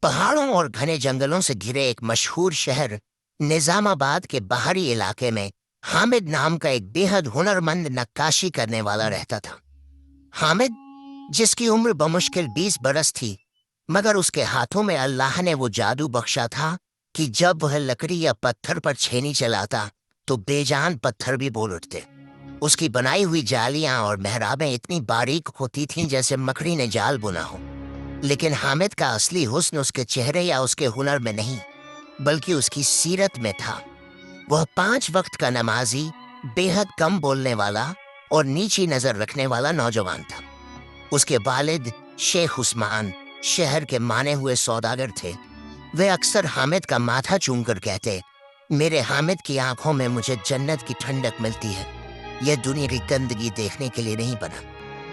पहाड़ों और घने जंगलों से घिरे एक मशहूर शहर निजामाबाद के बाहरी इलाके में हामिद नाम का एक बेहद हुनरमंद नक्काशी करने वाला रहता था। हामिद, जिसकी उम्र बमुश्किल 20 बरस थी, मगर उसके हाथों में अल्लाह ने वो जादू बख्शा था कि जब वह लकड़ी या पत्थर पर छेनी चलाता तो बेजान पत्थर भी बोल उठते। उसकी बनाई हुई जालियां और मेहराबें इतनी बारीक होती थीं जैसे मकड़ी ने जाल बुना हो। लेकिन हामिद का असली हुस्न उसके चेहरे या उसके हुनर में नहीं, बल्कि उसकी सीरत में था। वह 5 वक्त का नमाजी, बेहद कम बोलने वाला और नीची नजर रखने वाला नौजवान था। उसके वालिद शेख उस्मान शहर के माने हुए सौदागर थे। वे अक्सर हामिद का माथा चूमकर कहते, मेरे हामिद की आंखों में मुझे जन्नत की ठंडक मिलती है, यह दुनिया की गंदगी देखने के लिए नहीं बना।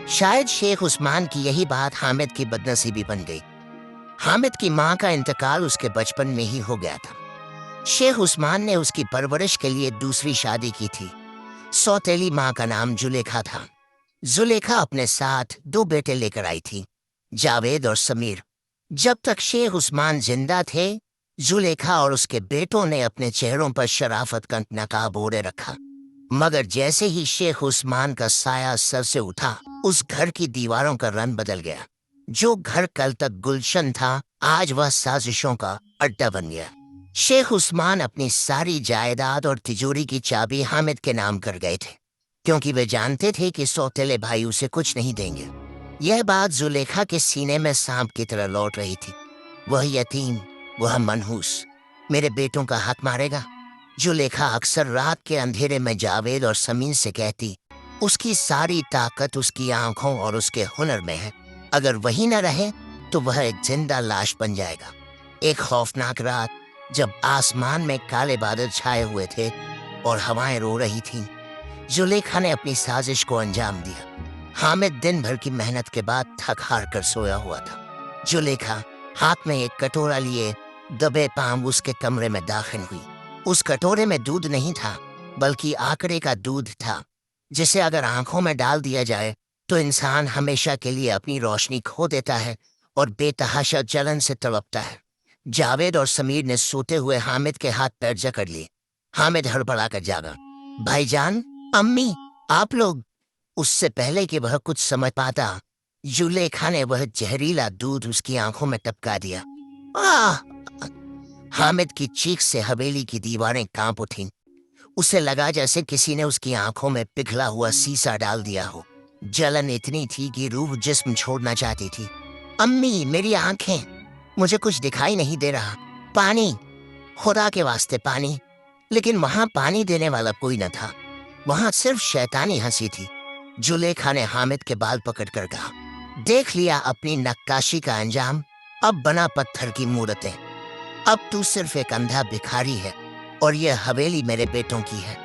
शायद शेख उस्मान की यही बात हामिद की बदनसीबी बन गई। हामिद की मां का इंतकाल उसके बचपन में ही हो गया था। शेख उस्मान ने उसकी परवरिश के लिए दूसरी शादी की थी। सौतेली मां का नाम जुलेखा था। जुलेखा अपने साथ 2 बेटे लेकर आई थी, जावेद और समीर। जब तक शेख उस्मान जिंदा थे, जुलेखा और उसके बेटों ने अपने चेहरों पर शराफत का नकाब ओढ़े रखा। मगर जैसे ही शेख उस्मान का साया सर से उठा, उस घर की दीवारों का रंग बदल गया। जो घर कल तक गुलशन था, आज वह साजिशों का अड्डा बन गया। शेख उस्मान अपनी सारी जायदाद और तिजोरी की चाबी हामिद के नाम कर गए थे, क्योंकि वे जानते थे कि सौतेले भाई उसे कुछ नहीं देंगे। यह बात जुलेखा के सीने में सांप की तरह लौट रही थी। वह यतीम, वह मनहूस, मेरे बेटों का हक मारेगा। जुलेखा अक्सर रात के अंधेरे में जावेद और समीर से कहती, उसकी सारी ताकत उसकी आंखों और उसके हुनर में है। अगर वही न रहे तो वह एक जिंदा लाश बन जाएगा। एक खौफनाक रात, जब आसमान में काले बादल छाए हुए थे और हवाएं रो रही थीं, जुलेखा ने अपनी साजिश को अंजाम दिया। हामिद दिन भर की मेहनत के बाद थक हार कर सोया हुआ था। जुलेखा हाथ में एक कटोरा लिए दबे पांव उसके कमरे में दाखिल हुई। उस कटोरे में दूध नहीं था, बल्कि आकड़े का दूध था, जिसे अगर आंखों में डाल दिया जाए तो इंसान हमेशा के लिए अपनी रोशनी खो देता है और बेतहाशा जलन से तड़पता है। जावेद और समीर ने सोते हुए हामिद के हाथ पैर जकड़ लिए। हामिद हड़बड़ा कर जागा। भाईजान, अम्मी, आप लोग। उससे पहले कि वह कुछ समझ पाता, जुलेखा ने वह जहरीला दूध उसकी आंखों में टपका दिया। आह! हामिद की चीख से हवेली की दीवारें कांप उठीं। उसे लगा जैसे किसी ने उसकी आंखों में पिघला हुआ सीसा डाल दिया हो। जलन इतनी थी कि रूह जिस्म छोड़ना चाहती थी। अम्मी, मेरी आंखें, मुझे कुछ दिखाई नहीं दे रहा। पानी, खुदा के वास्ते पानी। लेकिन वहां पानी देने वाला कोई न था। वहां सिर्फ शैतानी हंसी थी। जुलेखा ने हामिद के बाल पकड़कर कहा, देख लिया अपनी नक्काशी का अंजाम। अब बना पत्थर की मूर्तें। अब तू सिर्फ एक अंधा भिखारी है और यह हवेली मेरे बेटों की है।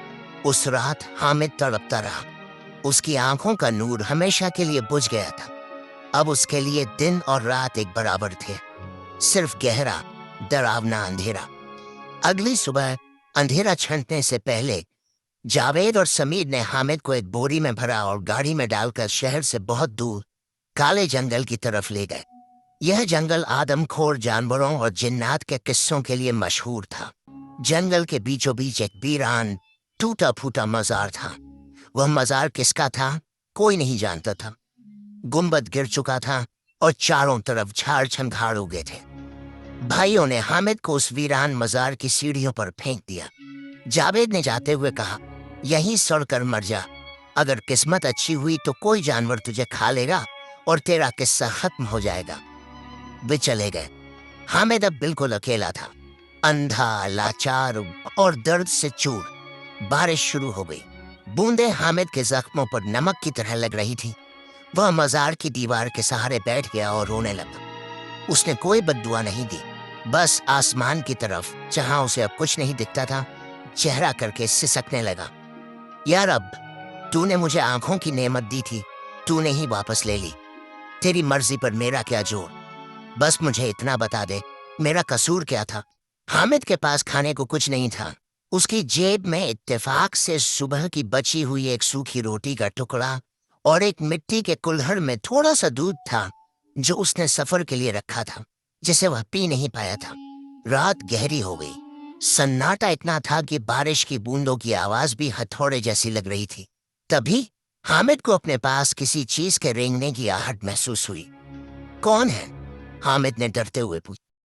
उस रात हामिद तड़पता रहा। उसकी आंखों का नूर हमेशा के लिए बुझ गया था। अब उसके लिए दिन और रात एक बराबर थे, सिर्फ गहरा, डरावना अंधेरा। अगली सुबह अंधेरा छंटने से पहले जावेद और समीर ने हामिद को एक बोरी में भरा और गाड़ी में डालकर शहर से बहुत दूर काले जंगल की तरफ ले गए। यह जंगल आदमखोर जानवरों और जिन्नात के किस्सों के लिए मशहूर था। जंगल के बीचों बीच एक वीरान, टूटा फूटा मजार था। वह मजार किसका था, कोई नहीं जानता था। गुंबद गिर चुका था और चारों तरफ झाड़ झंखाड़ उगे थे। भाइयों ने हामिद को उस वीरान मजार की सीढ़ियों पर फेंक दिया। जावेद ने जाते हुए कहा, यहीं सड़ कर मर जा। अगर किस्मत अच्छी हुई तो कोई जानवर तुझे खा लेगा और तेरा किस्सा खत्म हो जाएगा। वे चले गए। हामिद अब बिल्कुल अकेला था, अंधा, लाचार और दर्द से चूर। बारिश शुरू हो गई। बूंदें हामिद के जख्मों पर नमक की तरह लग रही थी। वह मजार की दीवार के सहारे बैठ गया और रोने लगा। उसने कोई बद्दुआ नहीं दी, बस आसमान की तरफ, जहां उसे अब कुछ नहीं दिखता था, चेहरा करके सिसकने लगा। यार, अब तूने मुझे आंखों की नेमत दी थी, तूने ही वापस ले ली। तेरी मर्जी पर मेरा क्या जोर। बस मुझे इतना बता दे, मेरा कसूर क्या था। हामिद के पास खाने को कुछ नहीं था। उसकी जेब में इत्तेफाक से सुबह की बची हुई एक सूखी रोटी का टुकड़ा और एक मिट्टी के कुल्हड़ में थोड़ा सा दूध था, जो उसने सफर के लिए रखा था। جسے وہ پی نہیں پایا تھا۔ رات گہری ہو گئی، سناٹا اتنا تھا کہ بارش کی بوندوں کی آواز بھی ہتھوڑے جیسی لگ رہی تھی۔ تبھی حامد کو اپنے پاس کسی چیز کے رینگنے کی آہٹ محسوس ہوئی۔ کون ہے؟ حامد نے ڈرتے ہوئے پوچھا۔